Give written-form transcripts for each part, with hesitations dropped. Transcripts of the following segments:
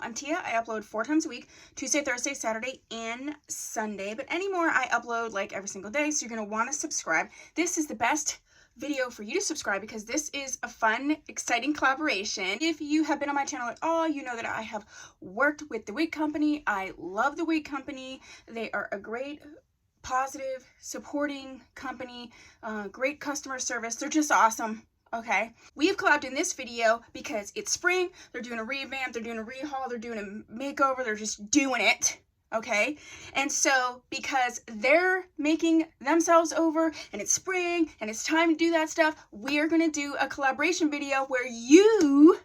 I'm Tia. I upload 4 times a week, Tuesday, Thursday, Saturday, and Sunday. But anymore, I upload like every single day, so you're going to want to subscribe. This is the best video for you to subscribe because this is a fun, exciting collaboration. If you have been on my channel at all, you know that I have worked with the Wig Company. I love the Wig Company. They are a great, positive, supporting company, great customer service. They're just awesome. Okay, we have collabed in this video because it's spring. They're doing a revamp, they're doing a rehaul, they're doing a makeover, they're just doing it. Okay, and so because they're making themselves over and it's spring and it's time to do that stuff, we are going to do a collaboration video where you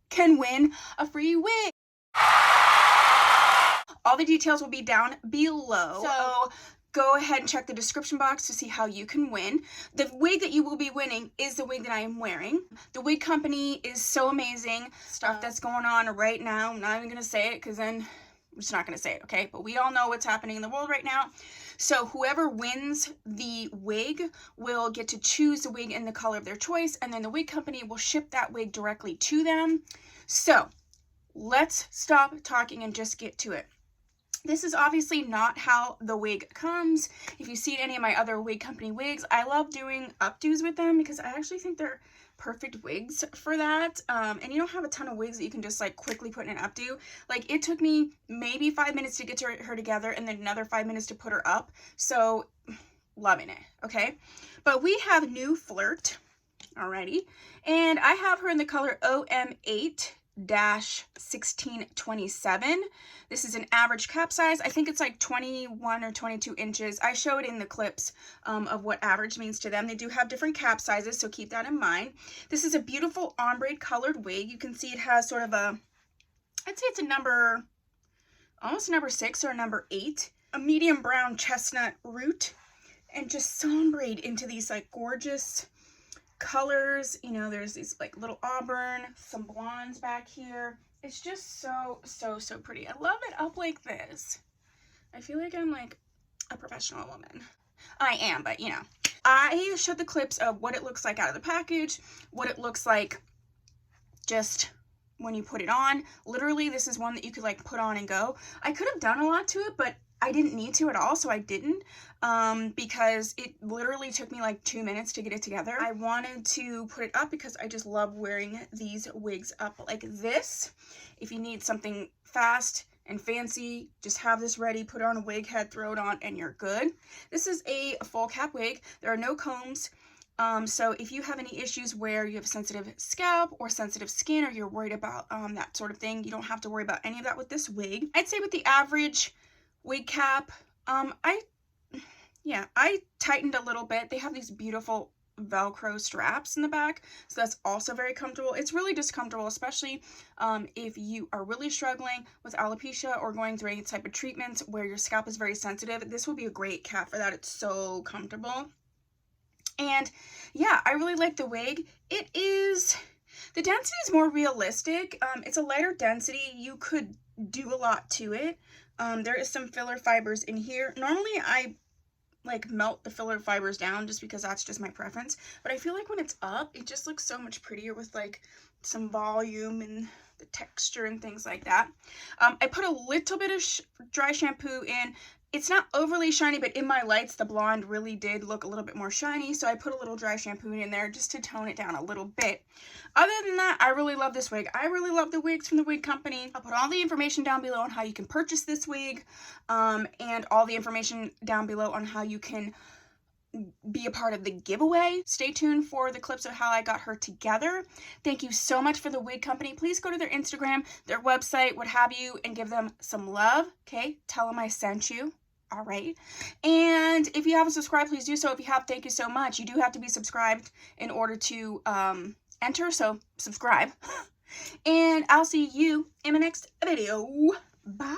can win a free wig. All the details will be down below. So go ahead and check the description box to see how you can win. The wig that you will be winning is the wig that I am wearing. The Wig Company is so amazing. Stuff that's going on right now. I'm not even going to say it because then I'm just not going to say it, okay? But we all know what's happening in the world right now. So whoever wins the wig will get to choose the wig in the color of their choice, and then the Wig Company will ship that wig directly to them. So let's stop talking and just get to it. This is obviously not how the wig comes. If you've seen any of my other Wig Company wigs, I love doing updos with them because I actually think they're perfect wigs for that. And you don't have a ton of wigs that you can just like quickly put in an updo. Like it took me maybe 5 minutes to get her together and then another 5 minutes to put her up. So loving it, okay? But we have new FLIRT, alrighty. And I have her in the color OM8-1627. This is an average cap size. I think it's like 21 or 22 inches. I show it in the clips of what average means to them. They do have different cap sizes, so keep that in mind. This is a beautiful ombre colored wig. You can see it has sort of a, I'd say it's a number, almost a number 6 or a number 8. A medium brown chestnut root and just sombreed into these like gorgeous colors. You know, there's these like little auburn, some blondes back here. It's just so pretty. I love it up like this. I feel like I'm like a professional woman. I am, but you know. I showed the clips of what it looks like out of the package, what it looks like just when you put it on. Literally, this is one that you could like put on and go. I could have done a lot to it, but I didn't need to at all, so I didn't, because it literally took me like 2 minutes to get it together. I wanted to put it up because I just love wearing these wigs up like this. If you need something fast and fancy, just have this ready, put on a wig head, throw it on, and you're good. This is a full cap wig. There are no combs. So if you have any issues where you have sensitive scalp or sensitive skin, or you're worried about that sort of thing, you don't have to worry about any of that with this wig. I'd say with the average wig cap, I tightened a little bit. They have these beautiful Velcro straps in the back, so that's also very comfortable. It's really just comfortable, especially if you are really struggling with alopecia or going through any type of treatments where your scalp is very sensitive. This will be a great cap for that. It's so comfortable. And yeah, I really like the wig. The density is more realistic. It's a lighter density. You could do a lot to it. There is some filler fibers in here. Normally I like melt the filler fibers down just because that's just my preference, but I feel like when it's up, it just looks so much prettier with like some volume and the texture and things like that. I put a little bit of dry shampoo in. It's not overly shiny, but in my lights, the blonde really did look a little bit more shiny, so I put a little dry shampoo in there just to tone it down a little bit. Other than that, I really love this wig. I really love the wigs from the Wig Company. I'll put all the information down below on how you can purchase this wig, and all the information down below on how you can be a part of the giveaway. Stay tuned for the clips of how I got her together. Thank you so much for the Wig Company. Please go to their Instagram, their website, what have you, and give them some love, okay? Tell them I sent you. All right, and if you haven't subscribed, please do so. If you have, thank you so much. You do have to be subscribed in order to enter, so subscribe. And I'll see you in my next video. Bye.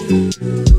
you.